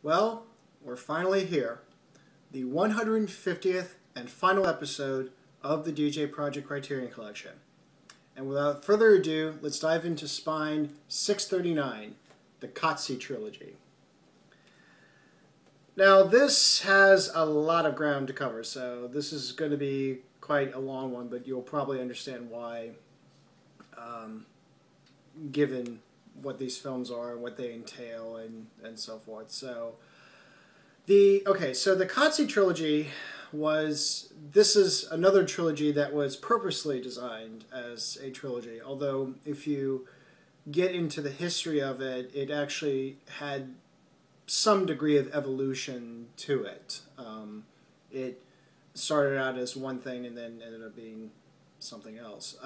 Well, we're finally here. The 150th and final episode of the djproject Criterion Collection. And without further ado, let's dive into Spine 639, the Qatsi Trilogy. Now, this has a lot of ground to cover, so this is going to be quite a long one, but you'll probably understand why, given what these films are and what they entail and so forth. So the Qatsi Trilogy this is another trilogy that was purposely designed as a trilogy, although if you get into the history of it, it actually had some degree of evolution to it. It started out as one thing and then ended up being something else.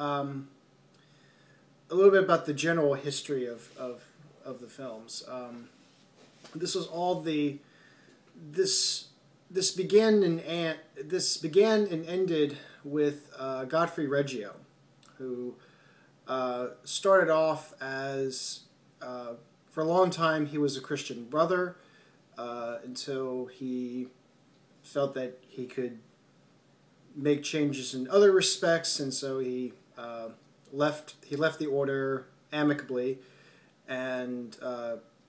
A little bit about the general history of the films. This was all this began and ended with Godfrey Reggio, who started off as for a long time he was a Christian brother until he felt that he could make changes in other respects, and so he left the order amicably and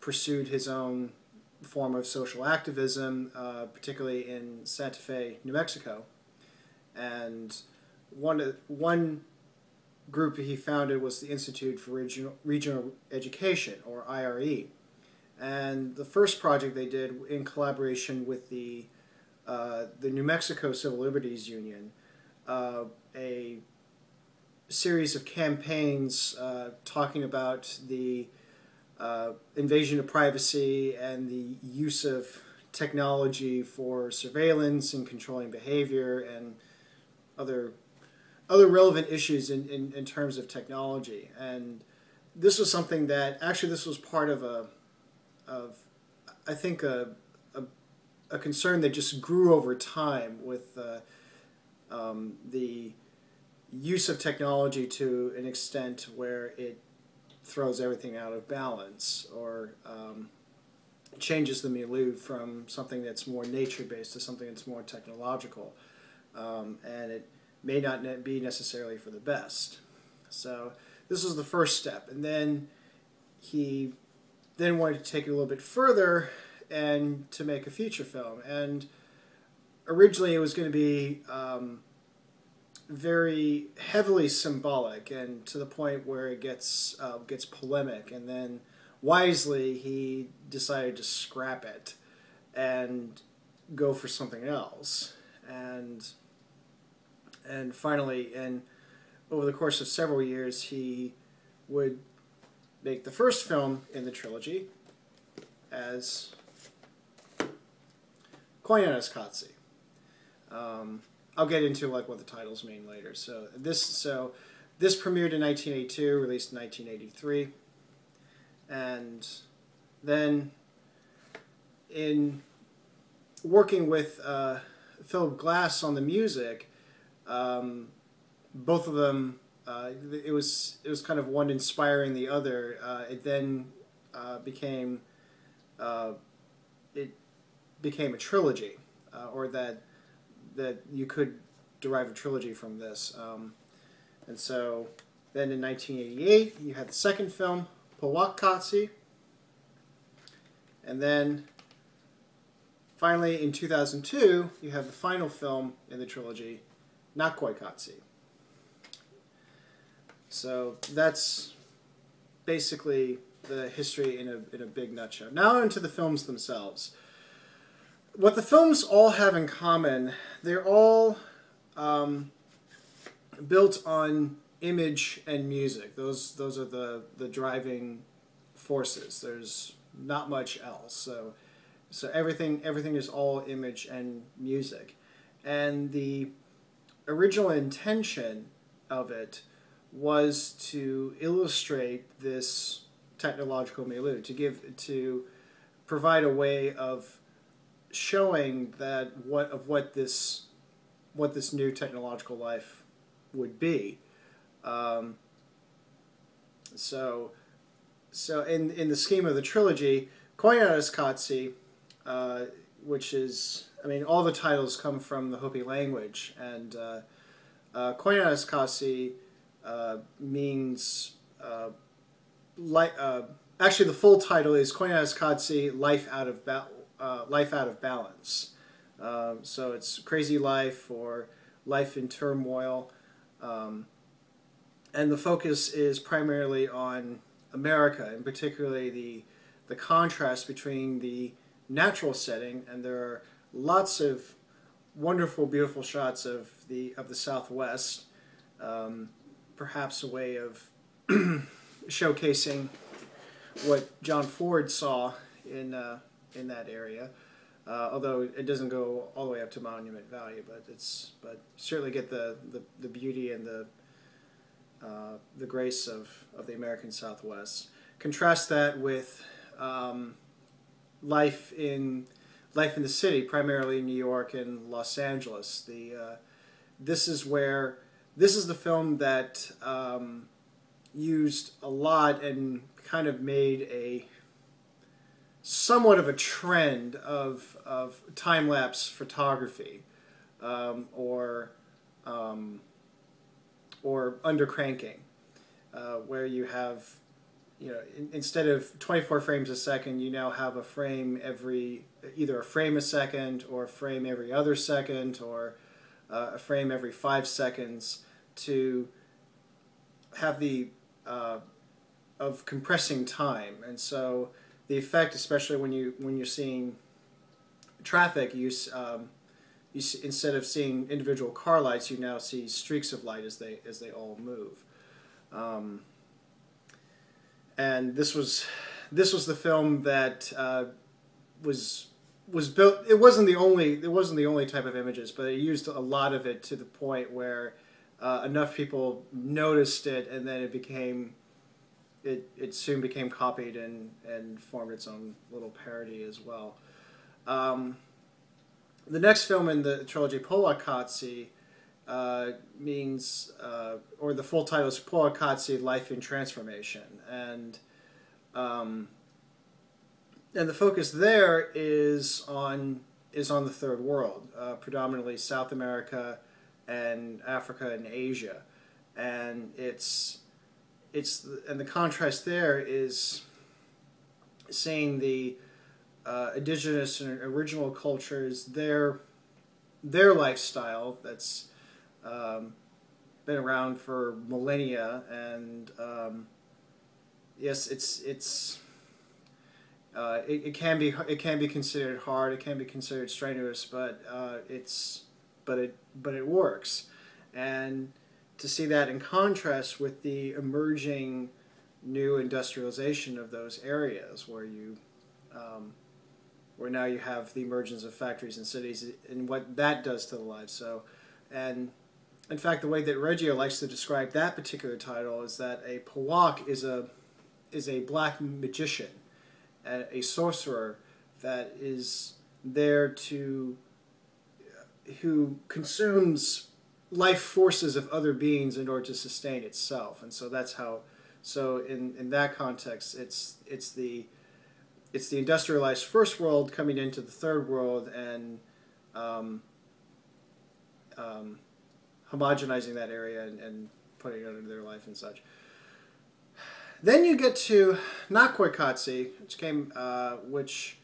pursued his own form of social activism, particularly in Santa Fe, New Mexico. And one group he founded was the Institute for Regional Education, or IRE. And the first project they did in collaboration with the New Mexico Civil Liberties Union, a series of campaigns talking about the invasion of privacy and the use of technology for surveillance and controlling behavior and other relevant issues in terms of technology. And this was something that actually this was part of I think a concern that just grew over time with the use of technology to an extent where it throws everything out of balance or changes the milieu from something that's more nature-based to something that's more technological. And it may not be necessarily for the best. So this was the first step. And then he wanted to take it a little bit further and to make a feature film. And originally it was going to be very heavily symbolic, and to the point where it gets polemic. And then wisely he decided to scrap it and go for something else. And finally, and over the course of several years, he would make the first film in the trilogy as Koyaanisqatsi. I'll get into what the titles mean later. So this premiered in 1982, released in 1983, and then in working with Philip Glass on the music, both of them it was kind of one inspiring the other. It then became a trilogy, or that you could derive a trilogy from this. And so then in 1988 you had the second film, Powaqqatsi, and then finally in 2002 you have the final film in the trilogy, Naqoyqatsi. So that's basically the history in a big nutshell. Now into the films themselves. What the films all have in common, they're all built on image and music. Those are the driving forces. There's not much else. So everything is all image and music. And the original intention of it was to illustrate this technological milieu, to provide a way of showing that what this new technological life would be. So in the scheme of the trilogy, Koyaanisqatsi which is, I mean, all the titles come from the Hopi language, and Koyaanisqatsi means actually the full title is Koyaanisqatsi, Life Out of Balance. So it's crazy life or life in turmoil, and the focus is primarily on America, and particularly the contrast between the natural setting, and there are lots of wonderful, beautiful shots of the Southwest, perhaps a way of showcasing what John Ford saw in that area. Although it doesn't go all the way up to monument value, but certainly get the beauty and the grace of the American Southwest. Contrast that with life in the city, primarily New York and Los Angeles. This is the film that used a lot and kind of made a somewhat of a trend of time-lapse photography, or undercranking, where you have, instead of 24 frames a second, you now have a frame either a frame a second, or a frame every other second, or a frame every 5 seconds, to have the of compressing time. And so the effect, especially when you're seeing traffic, instead of seeing individual car lights, you now see streaks of light as they all move. And this was the film that was built. It wasn't the only type of images, but it used a lot of it to the point where enough people noticed it, and then it soon became copied and formed its own little parody as well. The next film in the trilogy, Powaqqatsi, means, or the full title is Powaqqatsi, Life in Transformation, and the focus there is on the third world, predominantly South America and Africa and Asia, and and the contrast there is seeing the indigenous and original cultures, their lifestyle that's been around for millennia, and yes, it can be considered hard, it can be considered strenuous, but it works. And to see that in contrast with the emerging new industrialization of those areas, where now you have the emergence of factories and cities, and what that does to the lives. So, and in fact, the way that Reggio likes to describe that particular title is that a Powaq is a black magician, a sorcerer that is there who consumes life forces of other beings in order to sustain itself. And so that's how. So in that context, it's the industrialized first world coming into the third world and homogenizing that area and putting it under their life and such. Then you get to Naqoyqatsi, which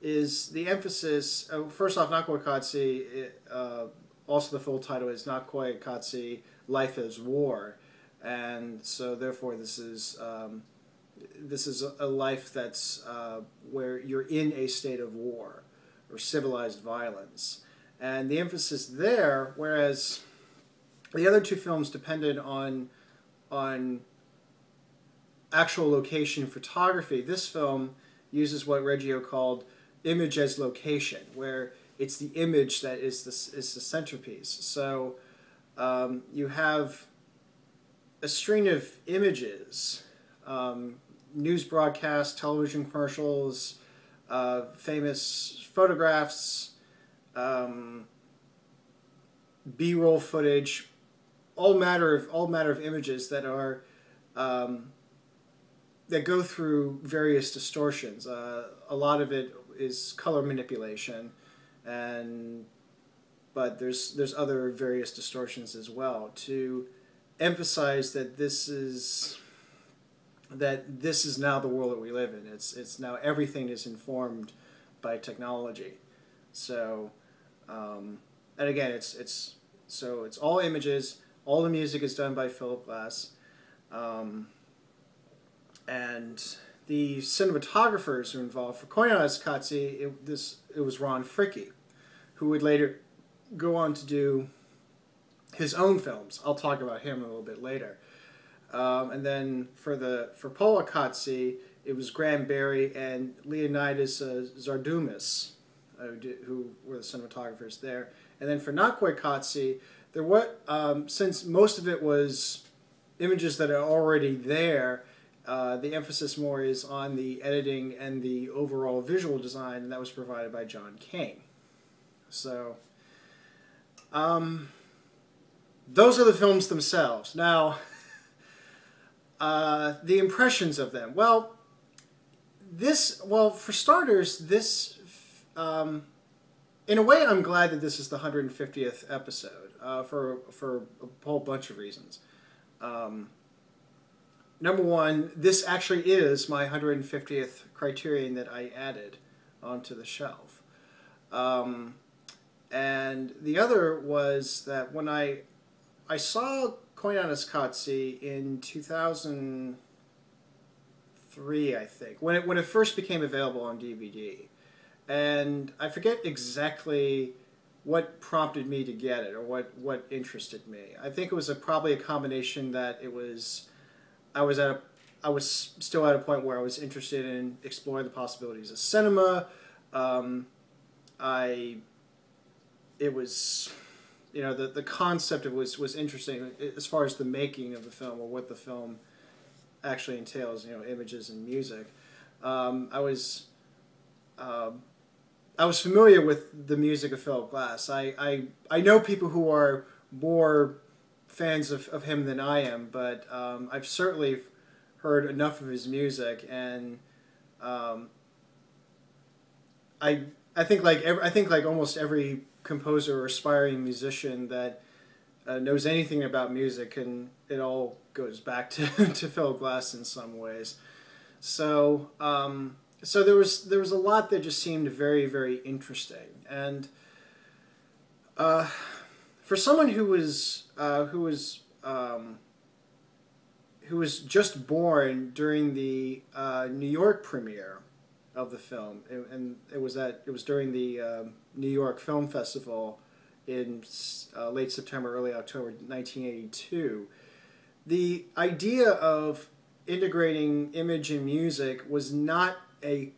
is the emphasis. First off, Naqoyqatsi, also the full title is Naqoyqatsi, Life as War, and so therefore this is a life that's where you're in a state of war or civilized violence, and the emphasis there, whereas the other two films depended on actual location photography, this film uses what Reggio called image as location, where it's the image that is the centerpiece. So you have a string of images, news broadcasts, television commercials, famous photographs, B-roll footage, all matter of images that are that go through various distortions. A lot of it is color manipulation, but there's other various distortions as well to emphasize that this is now the world that we live in. It's now everything is informed by technology. So, and again, it's all images. All the music is done by Philip Glass, and the cinematographers who are involved for Koyaanisqatsi, it was Ron Fricke, who would later go on to do his own films. I'll talk about him a little bit later. And then for Powaqqatsi, it was Graham Barry and Leonidas Zardumis, who were the cinematographers there. And then for Naqoyqatsi, since most of it was images that are already there, the emphasis more is on the editing and the overall visual design, and that was provided by John Kane. So, those are the films themselves. Now, the impressions of them. Well, for starters, in a way, I'm glad that this is the 150th episode for a whole bunch of reasons. Number one, this actually is my 150th Criterion that I added onto the shelf. And the other was that when I saw Koyaanisqatsi in 2003, I think, when it first became available on DVD. And I forget exactly what prompted me to get it or what interested me. I think it was probably a combination that I was still at a point where I was interested in exploring the possibilities of cinema. It was, the concept of it was interesting as far as the making of the film or what the film actually entails, images and music. I was familiar with the music of Philip Glass. I know people who are more fans of him than I am, but I've certainly heard enough of his music, and I think like almost every composer or aspiring musician that knows anything about music, and it all goes back to to Philip Glass in some ways. So so there was a lot that just seemed very, very interesting, and for someone who was just born during the New York premiere of the film, and it was during the New York Film Festival in late September, early October 1982. The idea of integrating image and music was not a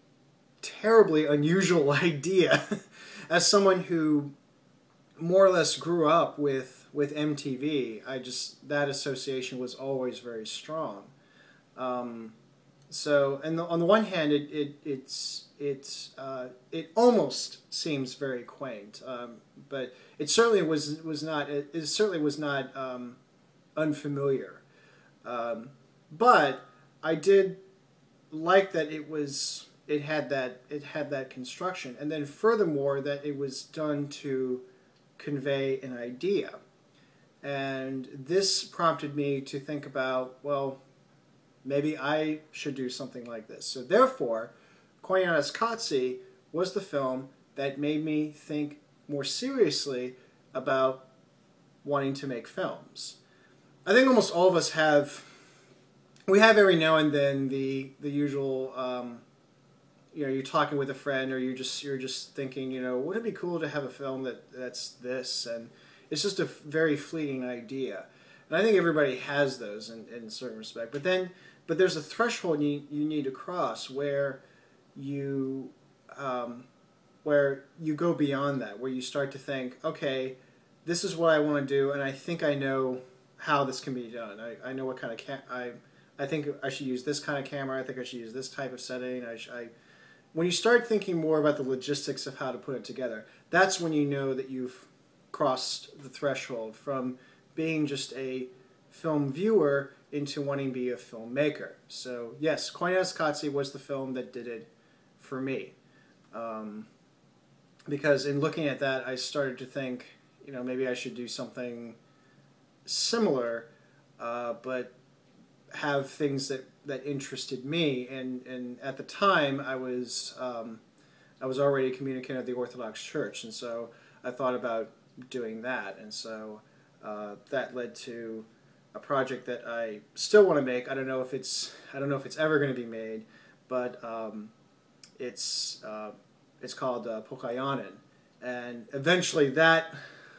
terribly unusual idea. As someone who more or less grew up with MTV, that association was always very strong. So, and on the one hand, it almost seems very quaint, but it certainly was not. It certainly was not unfamiliar. But I did like that it had that construction, and then furthermore that it was done to convey an idea. And this prompted me to think about, well, maybe I should do something like this. So therefore, Koyaanisqatsi was the film that made me think more seriously about wanting to make films. I think almost all of us have every now and then the usual, you're talking with a friend, or you're just thinking, would it be cool to have a film that's this, and it's just a very fleeting idea. And I think everybody has those in a certain respect. But there's a threshold you need to cross where you go beyond that, where you start to think, okay, this is what I want to do, and I think I know how this can be done. I know what kind of I think I should use this kind of camera. I think I should use this type of setting. When you start thinking more about the logistics of how to put it together, that's when you know that you've crossed the threshold from being just a film viewer into wanting to be a filmmaker. So yes, Koyaanisqatsi was the film that did it for me. because in looking at that, I started to think, maybe I should do something similar, but have things that interested me. And at the time, I was already a communicant of the Orthodox Church, and so I thought about doing that, and so that led to a project that I still want to make. I don't know if it's ever going to be made, but it's called Powaqqatsi, and eventually that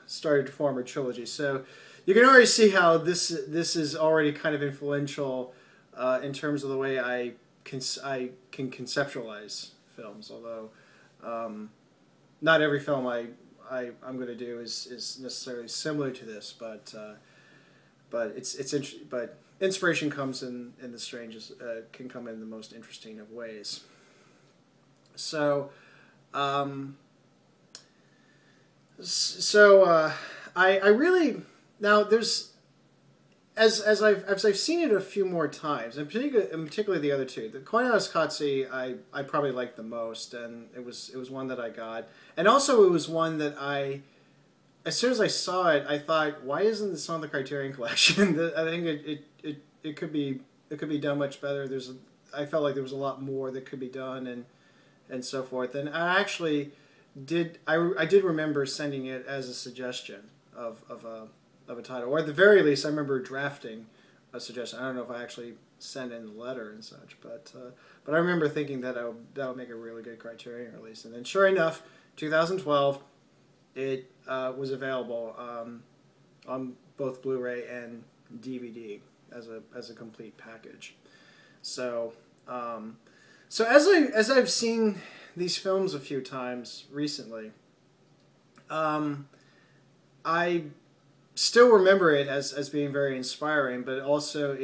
started to form a trilogy. So you can already see how this is already kind of influential in terms of the way I can conceptualize films. Although not every film I'm going to do is necessarily similar to this, but inspiration comes in the strangest, can come in the most interesting of ways. So, I really, now there's, as I've seen it a few more times, and particularly the other two. The Koyaanisqatsi I probably liked the most, and it was one that I got, and also it was one that as soon as I saw it, I thought, why isn't this on the Criterion Collection? I think it could be done much better. I felt like there was a lot more that could be done, and so forth. And I actually did remember sending it as a suggestion of a title, or at the very least, I remember drafting a suggestion. I don't know if I actually sent in the letter and such, but I remember thinking that would make a really good Criterion release. And then, sure enough, 2012, it was available on both Blu-ray and DVD as a complete package. So as I've seen these films a few times recently, I still remember it as being very inspiring, but also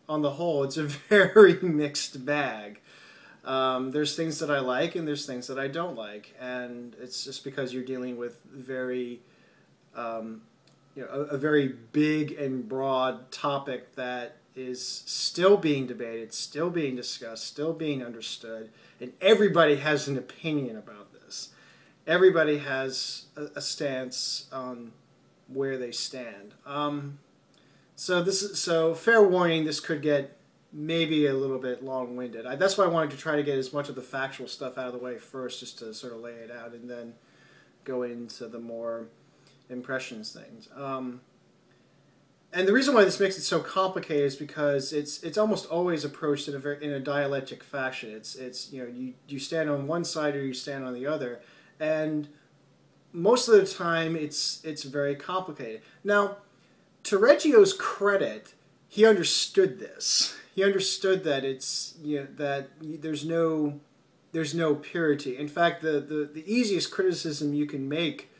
on the whole, it's a very mixed bag. There's things that I like, and there's things that I don't like, and it's just because you're dealing with a very big and broad topic that is still being debated, still being discussed, still being understood, and everybody has an opinion about this. Everybody has a stance on where they stand. So fair warning, this could get maybe a little bit long-winded. That's why I wanted to try to get as much of the factual stuff out of the way first, just to sort of lay it out, and then go into the more impressions things. And the reason why this makes it so complicated is because it's almost always approached in a dialectic fashion. It's you stand on one side or you stand on the other, and most of the time it's very complicated. Now, to Reggio's credit, he understood this. He understood that that there's no purity. In fact, the easiest criticism you can make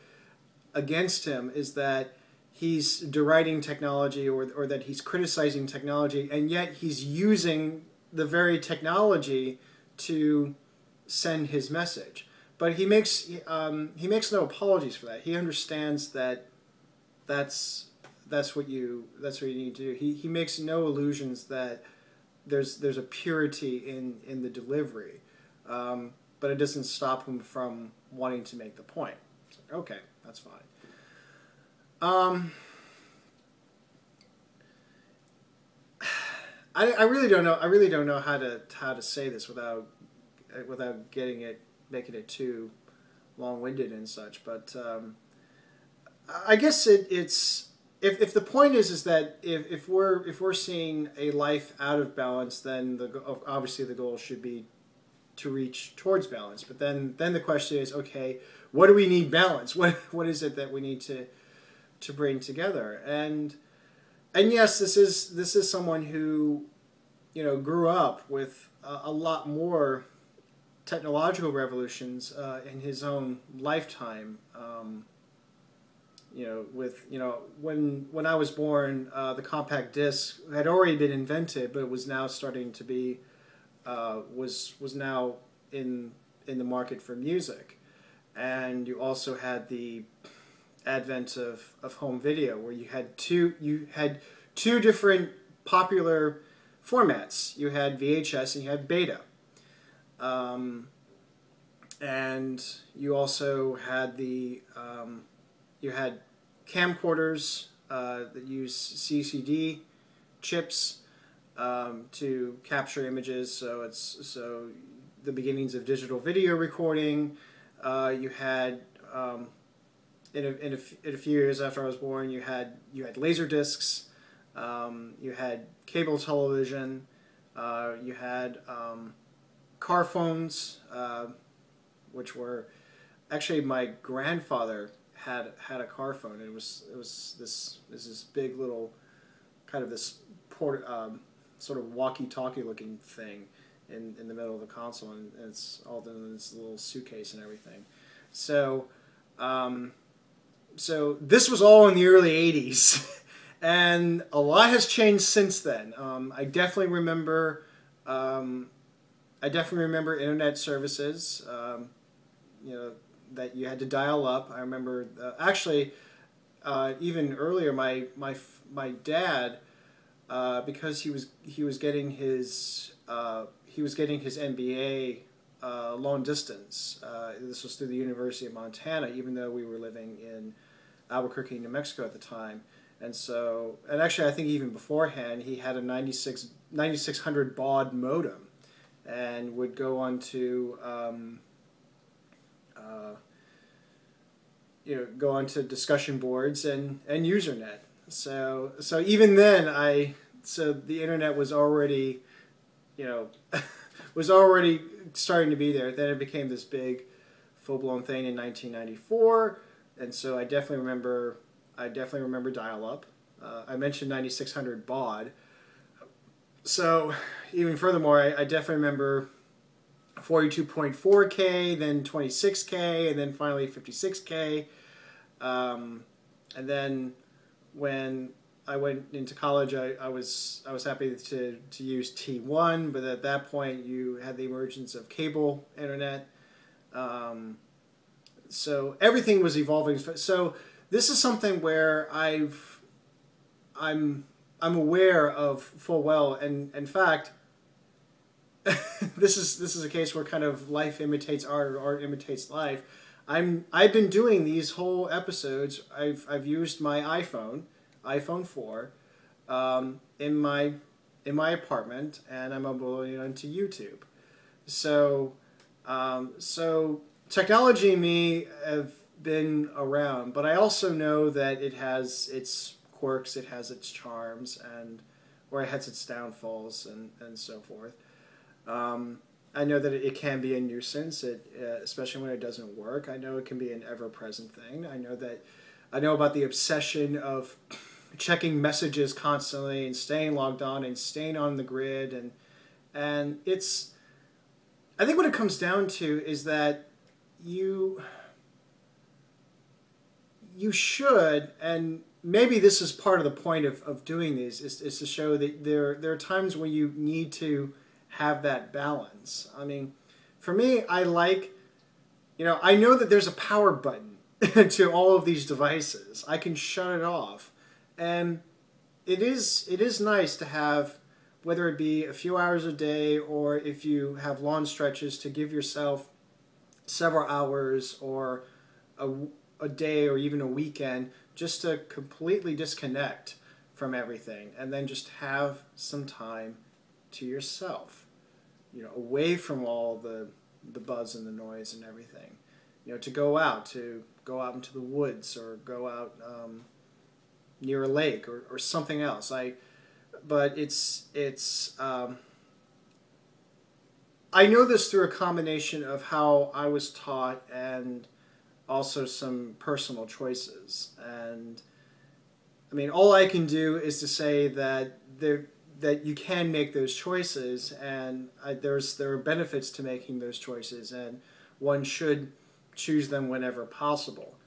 against him is that he's deriding technology, or that he's criticizing technology, and yet he's using the very technology to send his message. But he makes no apologies for that. He understands that that's what you need to do. He makes no illusions that there's a purity in the delivery, but it doesn't stop him from wanting to make the point. It's like, okay, that's fine. I really don't know. I really don't know how to say this without making it too long-winded and such. But I guess it's if the point is that if we're seeing a life out of balance, then obviously the goal should be to reach towards balance. But then the question is, okay, what do we need balance? What is it that we need to bring together? And yes, this is someone who grew up with a lot more technological revolutions in his own lifetime. When I was born, the compact disc had already been invented, but it was now starting to be was now in the market for music. And you also had the advent of home video, where you had two different popular formats. You had VHS and you had Beta. and you also had you had camcorders that use CCD chips to capture images. So the beginnings of digital video recording. You had in a few years after I was born, you had laser discs. You had cable television. You had car phones, which were actually, my grandfather had a car phone. It was this big little kind of this sort of walkie-talkie looking thing in the middle of the console, and it's all done in this little suitcase and everything. So so this was all in the early 80s. And a lot has changed since then. I definitely remember internet services. That you had to dial up. I remember actually even earlier. My dad, because he was getting his MBA long distance. This was through the University of Montana, even though we were living in Albuquerque, New Mexico at the time. And so, and actually, I think even beforehand, he had a 9600 baud modem, and would go on to discussion boards and Usernet. So even then, the internet was already, was already starting to be there. Then it became this big, full-blown thing in 1994, and so I definitely remember dial-up. I mentioned 9600 baud. So even furthermore, I definitely remember 42.4K, then 26K, and then finally 56K. And then when I went into college, I was happy to use T1, but at that point you had the emergence of cable internet. So everything was evolving. So this is something where I'm aware of full well, and in fact, this is a case where kind of life imitates art, or art imitates life. I've been doing these whole episodes. I've used my iPhone 4, in my apartment, and I'm uploading it onto YouTube. So technology and me have been around, but I also know that it has its quirks, it has its charms, or it has its downfalls, and so forth. I know that it can be a nuisance, especially when it doesn't work. I know it can be an ever-present thing. I know about the obsession of checking messages constantly and staying logged on and staying on the grid, and it's. I think what it comes down to is that you should, and maybe this is part of the point of doing these, is to show that there are times when you need to have that balance. I mean, for me, I know that there's a power button to all of these devices. I can shut it off, and it is nice to have, whether it be a few hours a day, or if you have long stretches, to give yourself several hours or a day or even a weekend just to completely disconnect from everything, and then just have some time to yourself, away from all the buzz and the noise and everything, to go out into the woods, or go out near a lake, or something else. But I know this through a combination of how I was taught and also some personal choices. And I mean, all I can do is to say that you can make those choices, and there are benefits to making those choices, and one should choose them whenever possible.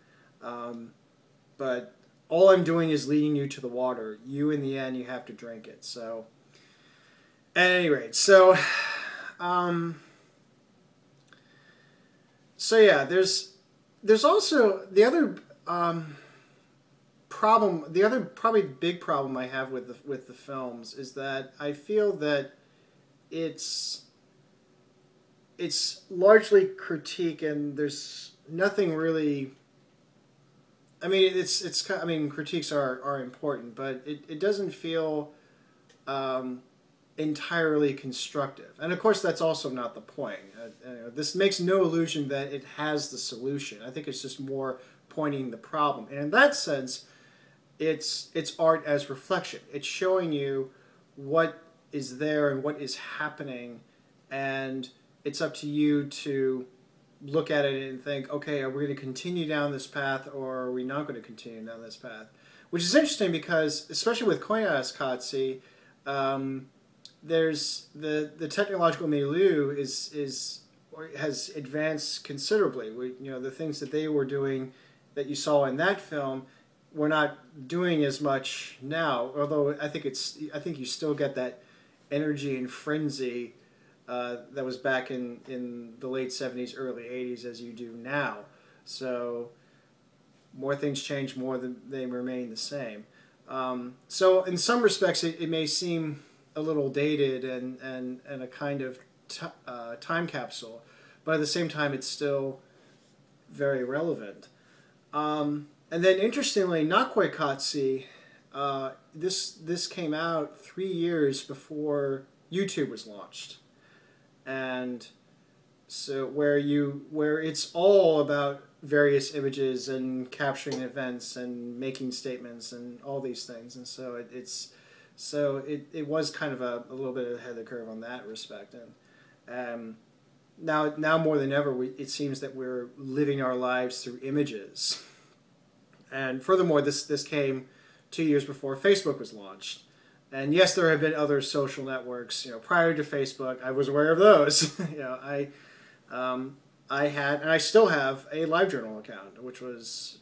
But all I'm doing is leading you to the water. You, in the end, you have to drink it. So, at any rate, so yeah, there's also the other problem. The other probably big problem I have with the films is that I feel that it's it's largely critique, and there's nothing really. I mean, I mean, critiques are important, but it doesn't feel entirely constructive. And of course, that's also not the point. This makes no illusion that it has the solution. I think it's just more pointing the problem. And in that sense, it's art as reflection. It's showing you what is there and what is happening, and it's up to you to look at it and think, okay, are we going to continue down this path, or are we not going to continue down this path? Which is interesting because, especially with Koyaanisqatsi, there's the technological milieu has advanced considerably. The things that they were doing that you saw in that film, we're not doing as much now. Although I think you still get that energy and frenzy that was back in the late 70s, early 80s as you do now. So more things change, more than they remain the same. So in some respects, it may seem a little dated and a kind of time capsule, but at the same time, it's still very relevant. And then, interestingly, Naqoyqatsi, this came out 3 years before YouTube was launched, and so where it's all about various images and capturing events and making statements and all these things, and so it was kind of a little bit ahead of the curve on that respect. And now more than ever, it seems that we're living our lives through images. And furthermore, this came 2 years before Facebook was launched. And yes, there have been other social networks, prior to Facebook. I was aware of those. I had, and I still have, a LiveJournal account, which was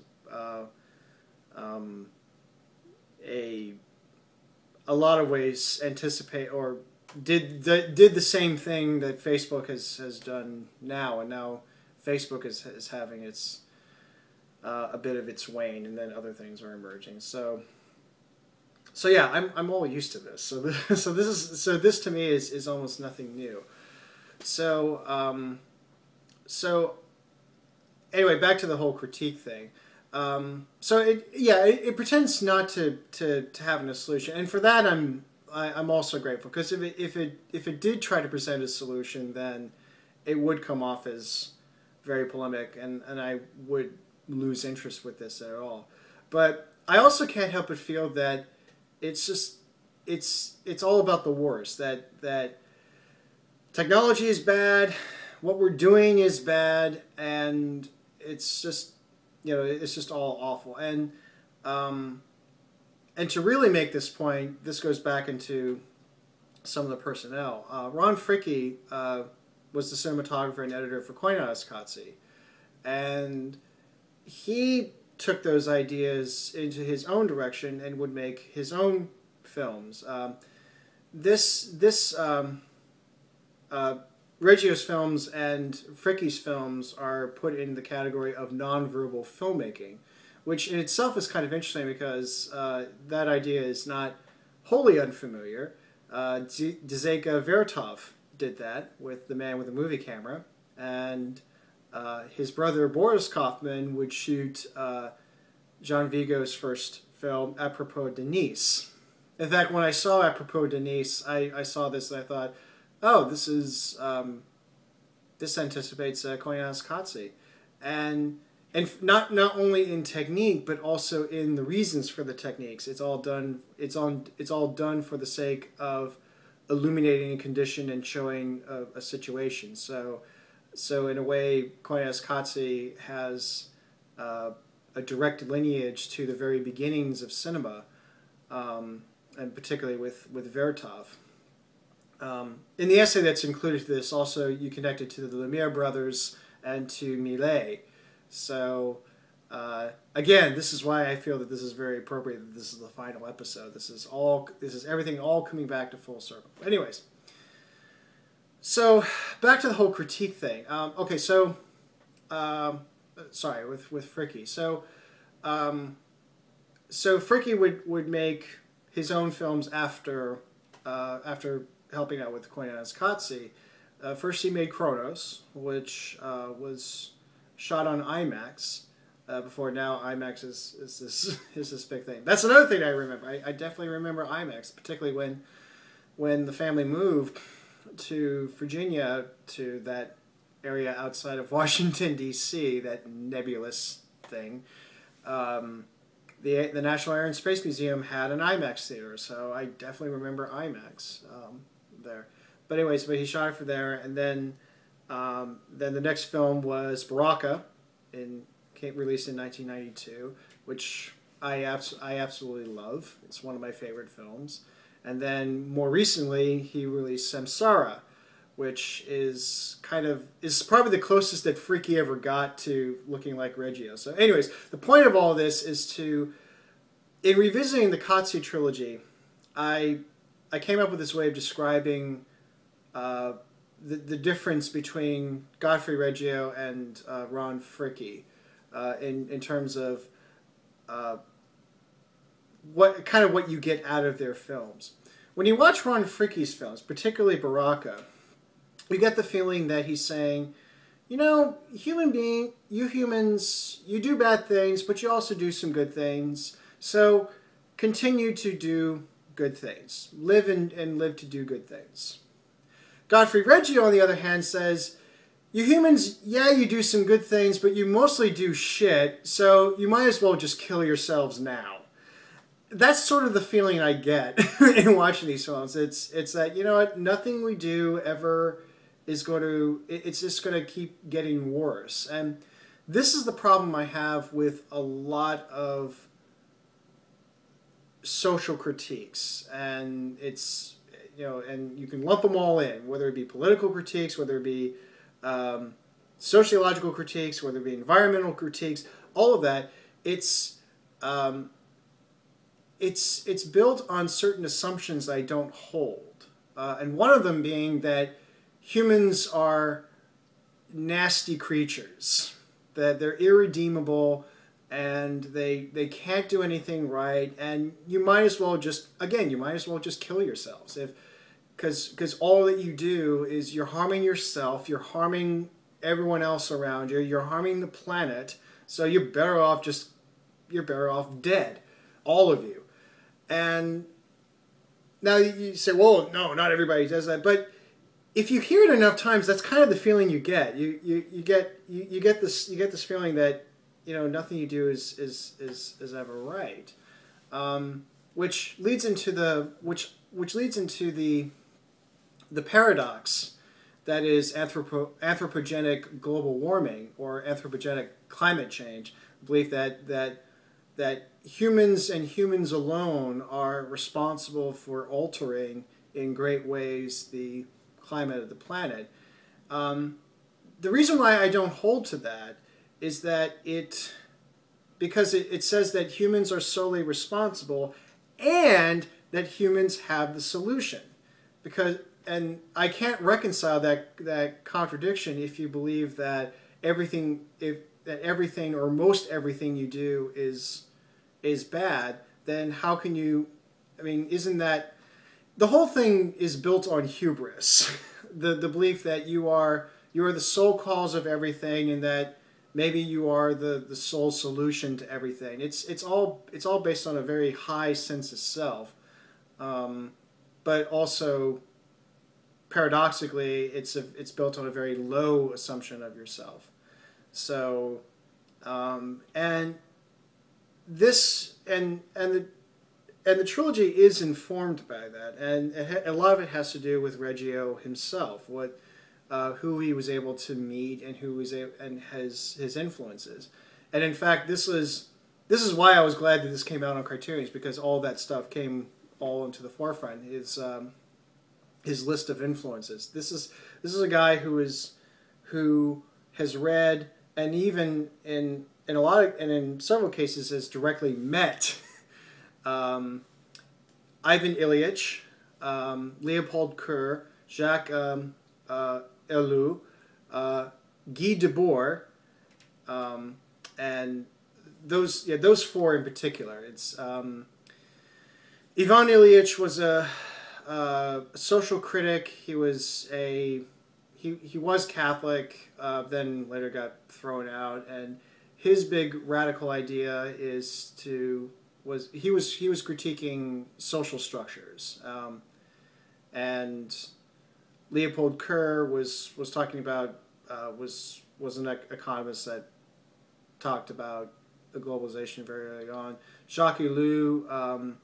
a lot of ways anticipate or did the same thing that Facebook has done now, and now Facebook is having its a bit of its wane, and then other things are emerging. So yeah, I'm all used to this. So this to me is almost nothing new. So anyway, back to the whole critique thing. It pretends not to have a solution, and for that I'm also grateful, because if it did try to present a solution, then it would come off as very polemic, and I would lose interest with this at all. But I also can't help but feel that it's all about the wars, that technology is bad, what we're doing is bad, and it's just all awful. And to really make this point, this goes back into some of the personnel. Ron Fricke was the cinematographer and editor for Koyaanisqatsi, and he took those ideas into his own direction and would make his own films. Reggio's films and Fricke's films are put in the category of nonverbal filmmaking, which in itself is kind of interesting because that idea is not wholly unfamiliar. Dzeka Vertov did that with The Man with the Movie Camera, and his brother Boris Kaufman would shoot Jean Vigo's first film, Apropos de Nice. In fact, when I saw Apropos de Nice, I saw this and I thought, oh, this anticipates Koyaanisqatsi, and not only in technique but also in the reasons for the techniques. It's all done for the sake of illuminating a condition and showing a situation. So in a way, Koyaanisqatsi has a direct lineage to the very beginnings of cinema, and particularly with Vertov. In the essay that's included to this, also you connect it to the Lumiere brothers and to Millet. So again, this is why I feel that this is very appropriate that this is the final episode. This is everything all coming back to full circle. Anyways, so back to the whole critique thing. Okay, so sorry, with Fricke. So Fricke would make his own films after helping out with Koyaanisqatsi, First, he made Kronos, which was shot on IMAX. Before now, IMAX is this is this big thing. That's another thing I remember. I definitely remember IMAX, particularly when the family moved to Virginia, to that area outside of Washington D.C., that nebulous thing. The National Air and Space Museum had an IMAX theater, so I definitely remember IMAX there. But anyways, he shot it for there, and then the next film was Baraka, released in 1992, which I absolutely love. It's one of my favorite films. And then more recently, he released Samsara, which is probably the closest that Freaky ever got to looking like Reggio. So anyways, the point of all this is in revisiting the Qatsi Trilogy, I came up with this way of describing the difference between Godfrey Reggio and Ron Fricke in terms of what you get out of their films. When you watch Ron Fricke's films, particularly Baraka, you get the feeling that he's saying, you know, you humans, you do bad things, but you also do some good things. So continue to do good things. Live and live to do good things. Godfrey Reggio, on the other hand, says, you humans, yeah, you do some good things, but you mostly do shit, so you might as well just kill yourselves now. That's sort of the feeling I get in watching these films. It's that, you know what, nothing we do ever is going to, it's just going to keep getting worse. And this is the problem I have with a lot of social critiques. And it's, you know, and you can lump them all in, whether it be political critiques, whether it be sociological critiques, whether it be environmental critiques, all of that. It's built on certain assumptions I don't hold. And one of them being that humans are nasty creatures, that they're irredeemable, and they can't do anything right, and you might as well just kill yourselves, because all that you do is you're harming yourself, you're harming everyone else around you, you're harming the planet, so you're better off dead, all of you. And now you say, well, no, not everybody does that, but if you hear it enough times, that's kind of the feeling you get. You get this feeling that, you know, nothing you do is ever right, which leads into the paradox that is anthropogenic global warming, or anthropogenic climate change. The belief that humans and humans alone are responsible for altering in great ways the climate of the planet. The reason why I don't hold to that is that because it says that humans are solely responsible and that humans have the solution. And I can't reconcile that contradiction if you believe that everything or most everything you do is bad. Then how can you? I mean, isn't that the whole thing is built on hubris, the belief that you are the sole cause of everything, and that maybe you are the sole solution to everything. It's all based on a very high sense of self, but also paradoxically, it's built on a very low assumption of yourself. So, and the trilogy is informed by that, and a lot of it has to do with Reggio himself, who he was able to meet, and his influences. And in fact, this is why I was glad that this came out on Criterion, because all that stuff came all into the forefront. His list of influences. This is a guy who has read, and even in several cases has directly met Ivan Ilyich, Leopold Kerr, Jacques Ellul, Guy Debord, and those four in particular. It's Ivan Ilyich was a social critic. He was a he was Catholic, then later got thrown out, and his big radical idea is he was critiquing social structures, and Leopold Kerr was talking about was an economist that talked about the globalization very early on. Jacques Ellul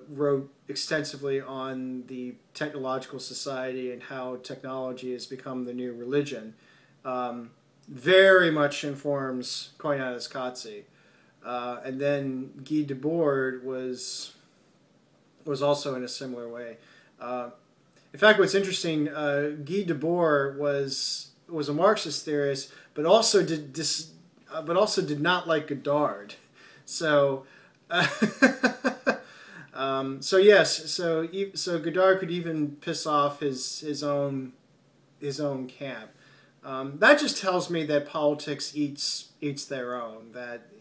wrote extensively on the technological society and how technology has become the new religion. Very much informs Koyaanisqatsi. And then Guy Debord was also in a similar way. In fact, what's interesting, Guy Debord was a Marxist theorist, but also did not like Godard. So, so yes, so Godard could even piss off his own camp. That just tells me that politics eats their own.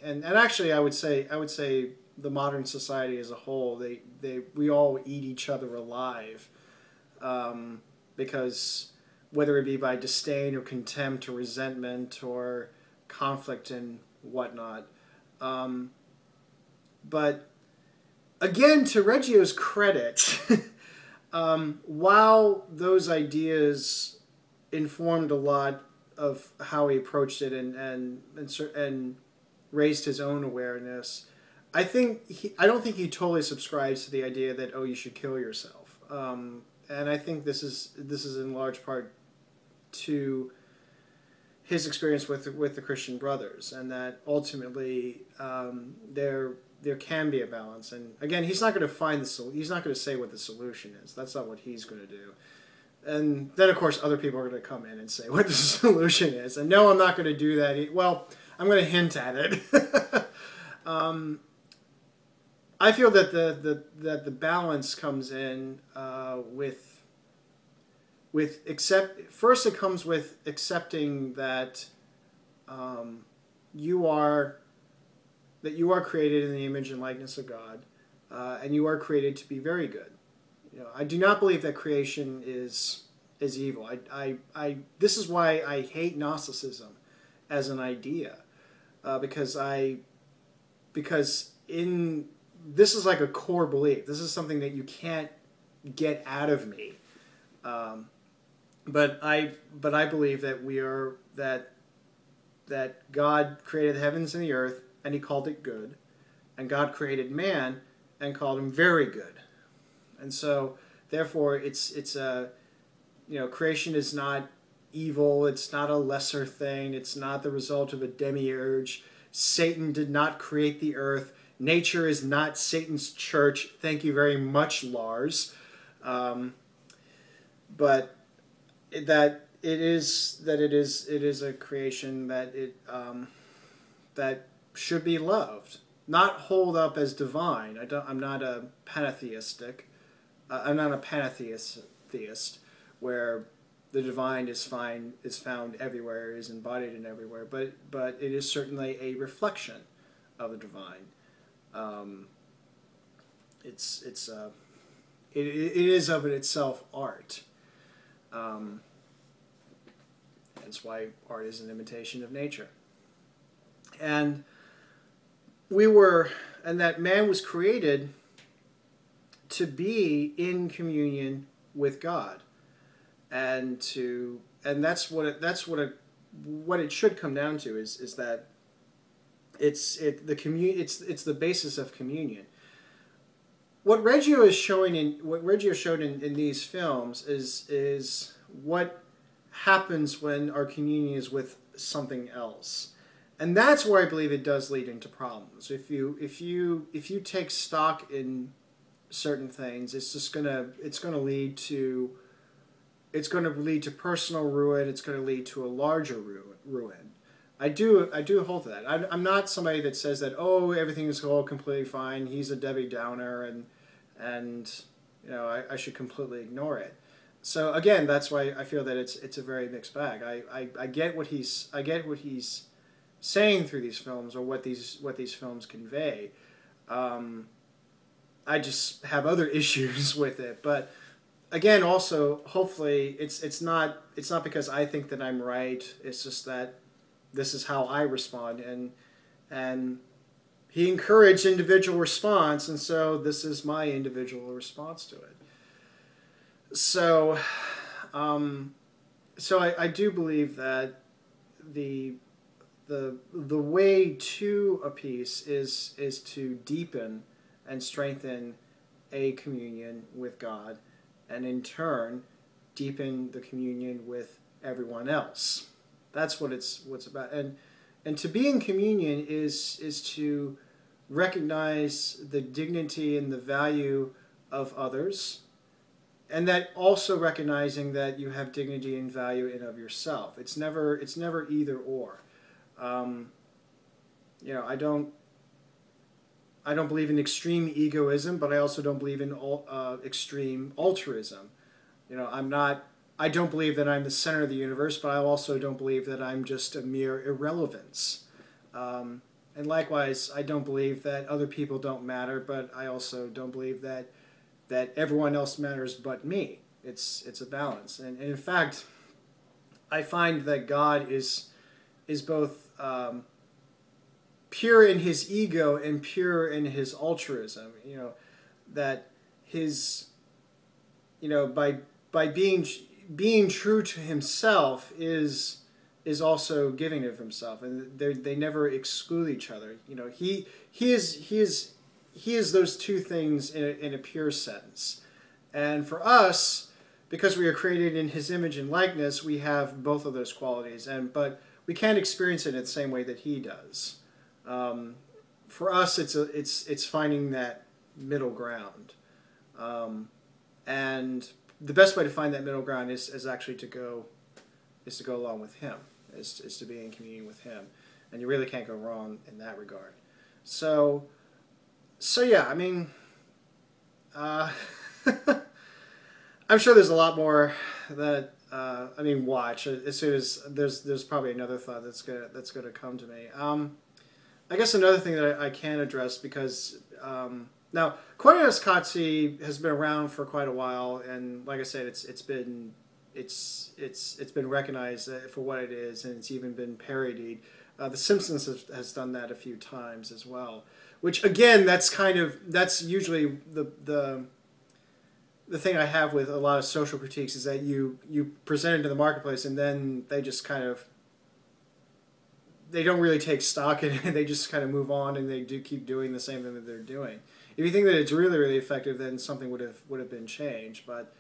And actually, I would say the modern society as a whole, we all eat each other alive, because whether it be by disdain or contempt or resentment or conflict and whatnot. But again, to Reggio's credit, while those ideas informed a lot of how he approached it and raised his own awareness, I don't think he totally subscribes to the idea that, oh, you should kill yourself. And I think this is in large part to his experience with the Christian Brothers, and that ultimately there can be a balance. And again, he's not going to he's not going to say what the solution is. That's not what he's going to do. And then, of course, other people are going to come in and say what the solution is. And no, I'm not going to do that. Well, I'm going to hint at it. I feel that the balance comes in first it comes with accepting that you are created in the image and likeness of God, and you are created to be very good. I do not believe that creation is evil. This is why I hate Gnosticism as an idea, because this is like a core belief. This is something that you can't get out of me. But I believe that that God created the heavens and the earth, and He called it good, and God created man and called him very good. And so, therefore, creation is not evil. It's not a lesser thing. It's not the result of a demiurge. Satan did not create the earth. Nature is not Satan's church. Thank you very much, Lars. But it is a creation that should be loved, not hold up as divine. I'm not a pantheistic. I'm not a pantheist where the divine is found everywhere, is embodied in everywhere. But it is certainly a reflection of the divine. It is of itself art. That's why art is an imitation of nature. And that man was created to be in communion with God, and that's what it should come down to is that it's the basis of communion. What Reggio showed in these films is what happens when our communion is with something else. And that's where I believe it does lead into problems. If you take stock in certain things, it's going to lead to personal ruin. It's going to lead to a larger ruin. I do hold to that. I'm not somebody that says that, oh, everything is all completely fine. He's a Debbie Downer, and I should completely ignore it. So again, that's why I feel that it's a very mixed bag. I get what he's saying through these films, or what these films convey. I just have other issues with it. But again, also, hopefully, it's not because I think that I'm right. It's just that this is how I respond, and he encouraged individual response, and so this is my individual response to it. So, I do believe that the way to a piece is to deepen and strengthen a communion with God, and in turn deepen the communion with everyone else. That's what what's about. And to be in communion is to recognize the dignity and the value of others, and that also recognizing that you have dignity and value in of yourself. It's never either or. I don't believe in extreme egoism, but I also don't believe in extreme altruism. I don't believe that I'm the center of the universe, but I also don't believe that I'm just a mere irrelevance. And likewise, I don't believe that other people don't matter, but I also don't believe that everyone else matters but me. It's a balance. And in fact, I find that God is both pure in his ego and pure in his altruism. That his, by being true to himself is also giving of himself, and they never exclude each other. He is those two things in a pure sense. And for us, because we are created in his image and likeness, we have both of those qualities, but we can't experience it in the same way that he does. For us, it's finding that middle ground, and the best way to find that middle ground is actually to go along with him, is to be in communion with him, and you really can't go wrong in that regard. So yeah, I mean, I'm sure there's a lot more that watch as soon as there's probably another thought that's gonna come to me. I guess another thing that I can address, because now Koyaanisqatsi has been around for quite a while, and like I said, it's been recognized for what it is, and it's even been parodied. The Simpsons has done that a few times as well. Which again, that's usually the thing I have with a lot of social critiques, is that you present it to the marketplace, and then they just they don't really take stock in it. They just kind of move on, and they do keep doing the same thing that they're doing. If you think that it's really, really effective, then something would have been changed. But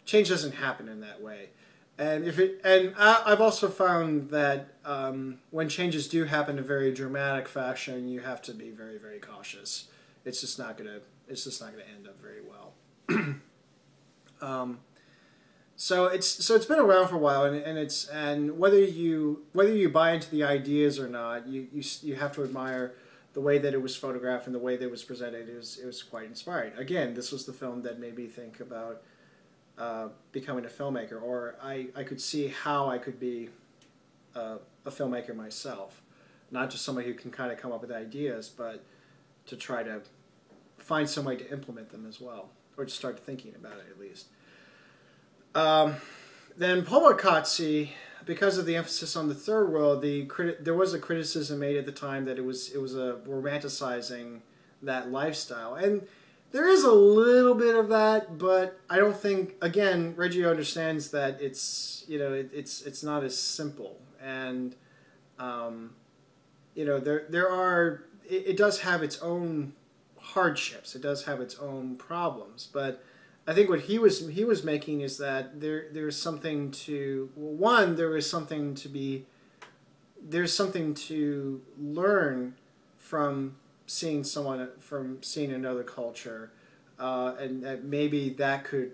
change doesn't happen in that way. And I've also found that when changes do happen in a very dramatic fashion, you have to be very, very cautious. It's just not gonna end up very well. So it's been around for a while, and whether you buy into the ideas or not, you have to admire the way that it was photographed and the way that it was presented. It was quite inspiring. Again, this was the film that made me think about becoming a filmmaker, or I could see how I could be a filmmaker myself, not just somebody who can kind of come up with ideas, but to try to find some way to implement them as well, or to start thinking about it at least. Then Powaqqatsi, because of the emphasis on the third world, there was a criticism made at the time that it was a romanticizing that lifestyle, and there is a little bit of that, but I don't think, again, Reggio understands that it's not as simple, and it does have its own hardships, it does have its own problems, but I think what he was making is that there's something to learn from seeing another culture, and that maybe that could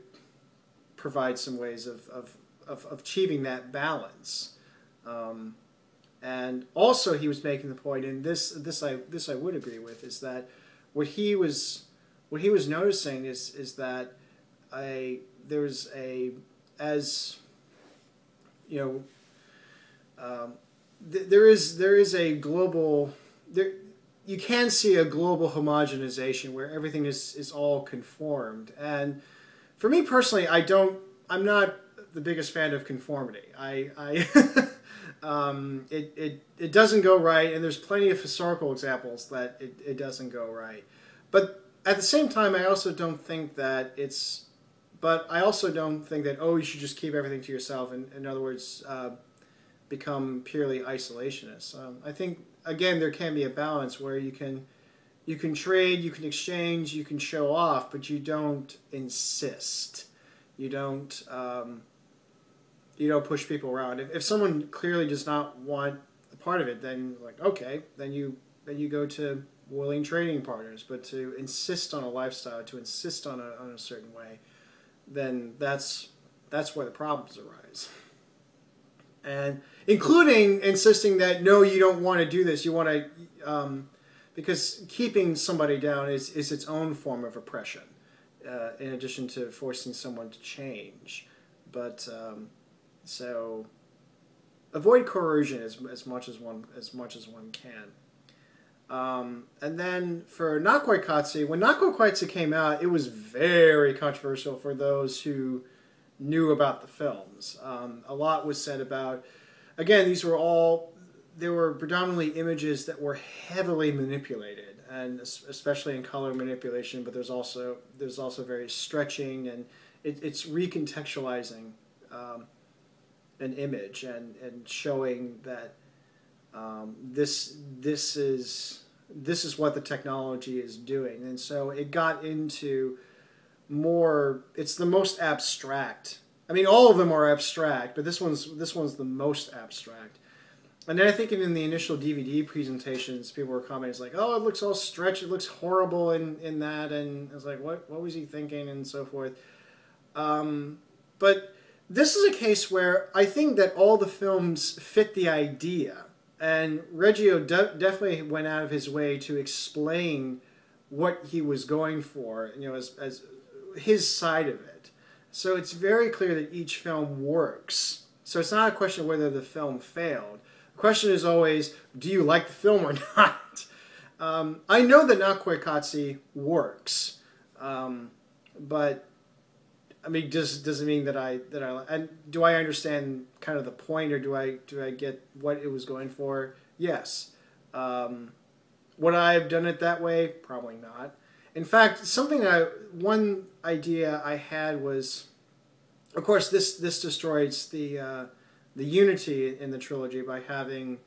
provide some ways of achieving that balance. And also he was making the point, and this I would agree with, is that what he was noticing is that there is a global, you can see a global homogenization where everything is all conformed, and for me personally, I'm not the biggest fan of conformity. It doesn't go right, and there's plenty of historical examples that it doesn't go right. But at the same time, I also don't think that oh, you should just keep everything to yourself. In other words, become purely isolationist. I think again there can be a balance where you can trade, you can exchange, you can show off, but you don't insist. You don't push people around. If someone clearly does not want a part of it, then like okay, then you go to willing trading partners. But to insist on a lifestyle, to insist on a certain way, then that's where the problems arise. And including insisting that no, you don't want to do this. You want to because keeping somebody down is its own form of oppression, in addition to forcing someone to change. But so avoid coercion as much as one can. And then for Naqoyqatsi, when Naqoyqatsi came out, it was very controversial for those who knew about the films. A lot was said about, again, they were predominantly images that were heavily manipulated, and especially in color manipulation, but there's also very stretching, and it's recontextualizing an image and showing that this is what the technology is doing. And so it got into more, it's the most abstract. I mean, all of them are abstract, but this one's the most abstract. And then I think in the initial DVD presentations, people were commenting like, "Oh, it looks all stretched. It looks horrible in that." And I was like, "What was he thinking?" and so forth. But this is a case where I think that all the films fit the idea, and Reggio definitely went out of his way to explain what he was going for, as his side of it. So it's very clear that each film works. So it's not a question of whether the film failed. The question is always, do you like the film or not? I know that Naqoyqatsi works, but I mean, does it mean that I and do I understand kind of the point, or do I get what it was going for? Yes. Would I have done it that way? Probably not. In fact, one idea I had was, of course, this destroys the unity in the trilogy by having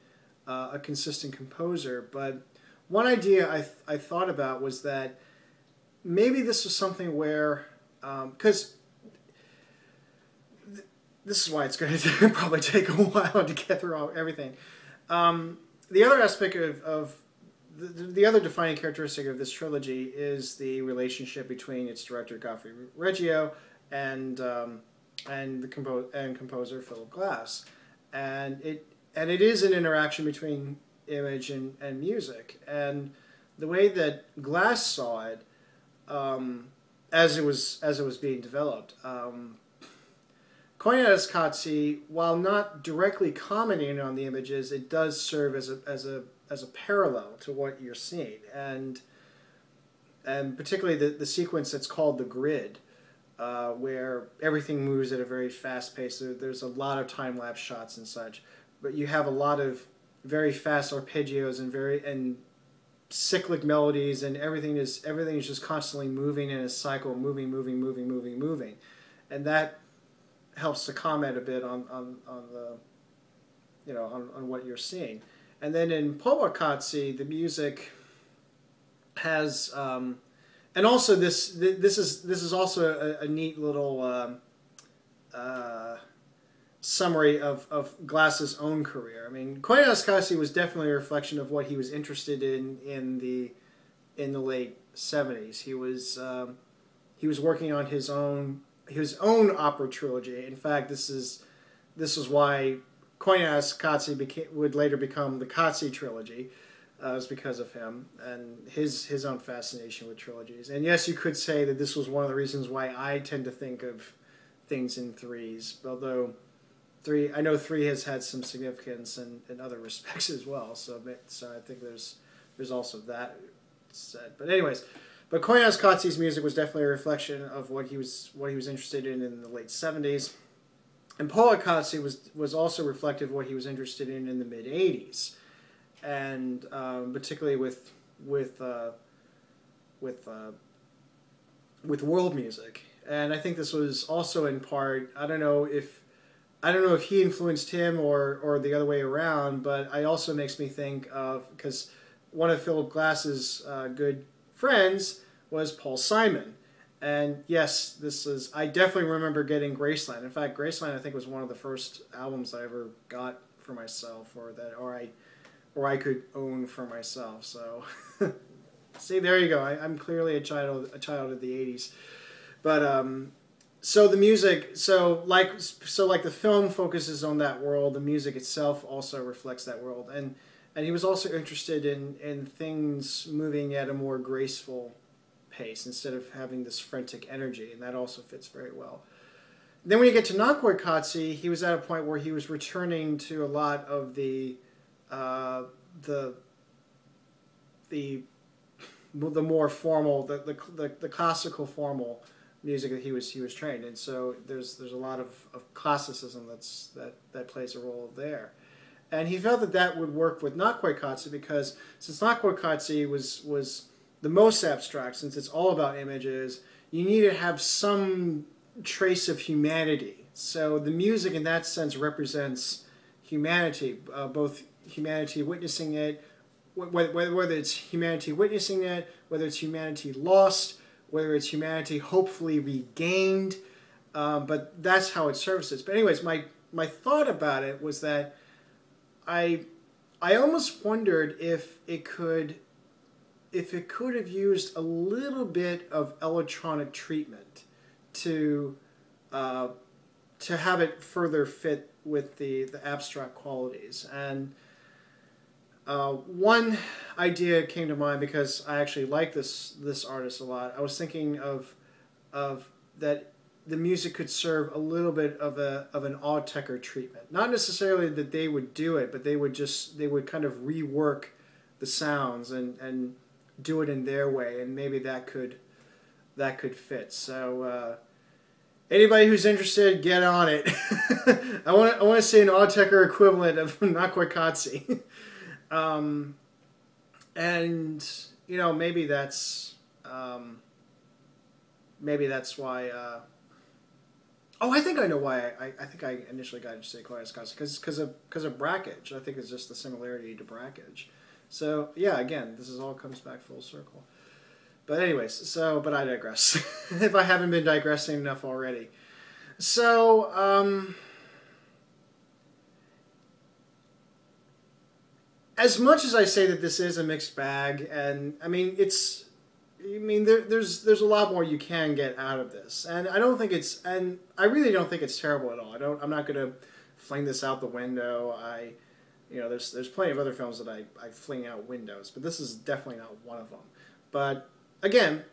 a consistent composer. But one idea I thought about was that maybe this was something where, because this is why it's going to probably take a while to get through everything. The other aspect of the other defining characteristic of this trilogy is the relationship between its director Godfrey Reggio and composer Philip Glass, and it is an interaction between image and music, and the way that Glass saw it as it was being developed. Koyaanisqatsi, while not directly commenting on the images, it does serve as a parallel to what you're seeing, and particularly the sequence that's called the grid, where everything moves at a very fast pace. There's a lot of time-lapse shots and such, but you have a lot of very fast arpeggios and cyclic melodies, and everything is just constantly moving in a cycle, moving, and that helps to comment a bit on the on what you're seeing. And then in Powaqqatsi, the music has and also this is also a neat little summary of Glass's own career. I mean, Koyaanisqatsi was definitely a reflection of what he was interested in the late 70s. He was working on his own opera trilogy. In fact, this is why Koyaanisqatsi would later become the Qatsi Trilogy. Was because of him and his own fascination with trilogies. And yes, you could say that this was one of the reasons why I tend to think of things in threes, although I know three has had some significance in other respects as well. So I think there's also that said. But anyways, But Koyaanisqatsi's music was definitely a reflection of what he was interested in the late 70s. And Powaqqatsi was also reflective of what he was interested in the mid 80s, and particularly with world music. And I think this was also in part, I don't know if he influenced him or the other way around, but it also makes me think of, because one of Philip Glass's good friends was Paul Simon. And yes, I definitely remember getting Graceland. In fact, Graceland I think was one of the first albums I ever got for myself, or I could own for myself. So see, there you go. I'm clearly a child of the 80s. But so the music, so like the film focuses on that world, the music itself also reflects that world. And he was also interested in things moving at a more graceful pace instead of having this frantic energy, and that also fits very well. Then when you get to Naqoyqatsi, he was at a point where he was returning to a lot of the more formal, the classical formal music that he was trained in. So there's a lot of classicism that plays a role there. And he felt that would work with Naqoyqatsi, because since Naqoyqatsi was the most abstract, since it's all about images, you need to have some trace of humanity. So the music in that sense represents humanity, both humanity witnessing it, whether it's humanity witnessing it, whether it's humanity lost, whether it's humanity hopefully regained, but that's how it surfaces. But anyways, my thought about it was that I almost wondered if it could have used a little bit of electronic treatment to have it further fit with the abstract qualities. And one idea came to mind, because I actually like this artist a lot. I was thinking of that the music could serve a little bit of an Autechre treatment. Not necessarily that they would do it, but they would kind of rework the sounds and do it in their way, and maybe that could fit. So anybody who's interested, get on it. I want to say an Autechre equivalent of Naqoyqatsi. And maybe that's why. I think I know why. I think I initially got interested in Koyaanisqatsi because of Brackage. I think it's just the similarity to Brackage. So yeah, again, this all comes back full circle. But anyways, but I digress. If I haven't been digressing enough already. So as much as I say that this is a mixed bag, and there's a lot more you can get out of this, and I really don't think it's terrible at all. I'm not going to fling this out the window. There's plenty of other films that I fling out windows, but this is definitely not one of them. But again,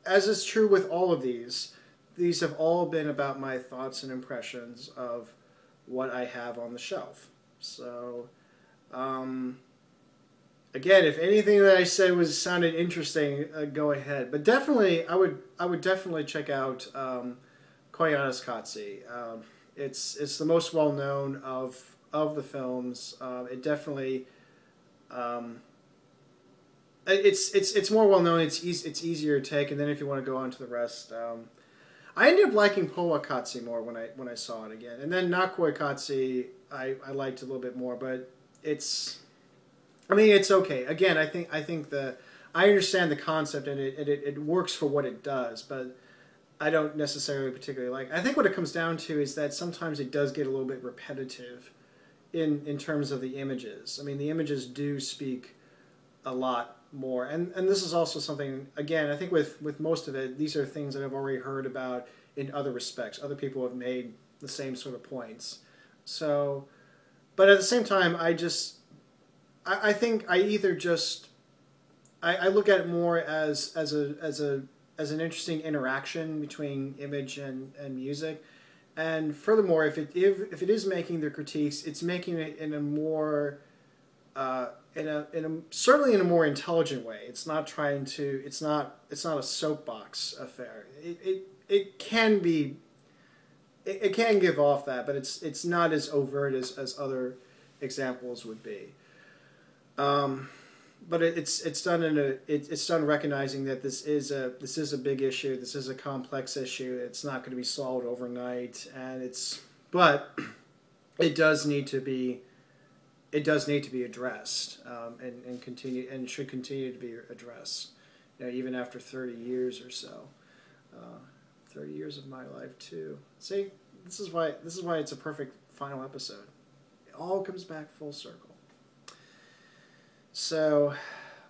as is true with all of these have all been about my thoughts and impressions of what I have on the shelf. So again, if anything that I said sounded interesting, go ahead. But definitely, I would definitely check out Koyaanisqatsi. It's the most well known of the films. It definitely it's more well known. It's easier to take, and then if you want to go on to the rest, I ended up liking Powaqqatsi more when I saw it again, and then Naqoyqatsi I liked a little bit more, but it's okay. Again, I think I understand the concept, and it works for what it does, but I don't necessarily particularly like. I think what it comes down to is that sometimes it does get a little bit repetitive in terms of the images. The images do speak a lot more, and this is also something, again, I think with most of it, these are things that I've already heard about in other respects. Other people have made the same sort of points. So, but at the same time, I think I either just I look at it more as an interesting interaction between image and music, and furthermore, if it is making the critiques, it's making it in a more certainly in a more intelligent way. It's not trying to. It's not a soapbox affair. It can be. It can give off that, but it's not as overt as other examples would be. But it's done it's done recognizing that this is a big issue. This is a complex issue. It's not going to be solved overnight, but it does need to be addressed, and should continue to be addressed. Even after 30 years or so, 30 years of my life too. See, this is why it's a perfect final episode. It all comes back full circle. So,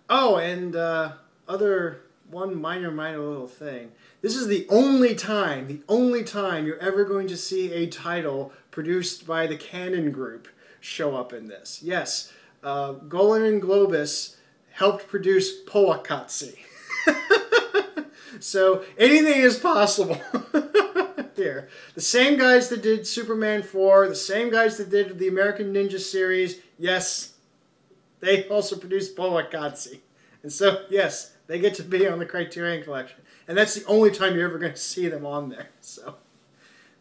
and other one minor little thing. This is the only time you're ever going to see a title produced by the Canon Group show up in this. Yes, Golan and Globus helped produce Powaqqatsi. So anything is possible here. The same guys that did Superman 4, the same guys that did the American Ninja series, yes, they also produced Powaqqatsi. And so, yes, they get to be on the Criterion Collection. And that's the only time you're ever going to see them on there. So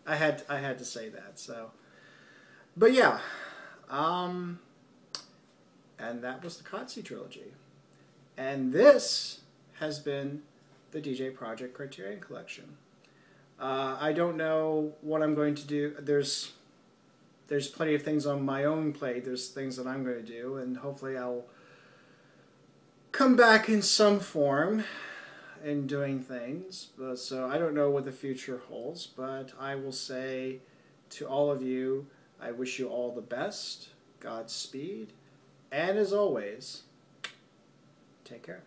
I had to say that. So, but yeah. And that was the Qatsi Trilogy. And this has been the djproject Criterion Collection. I don't know what I'm going to do. There's plenty of things on my own plate. There's things that I'm going to do, and hopefully I'll come back in some form in doing things. So I don't know what the future holds, but I will say to all of you, I wish you all the best, Godspeed, and as always, take care.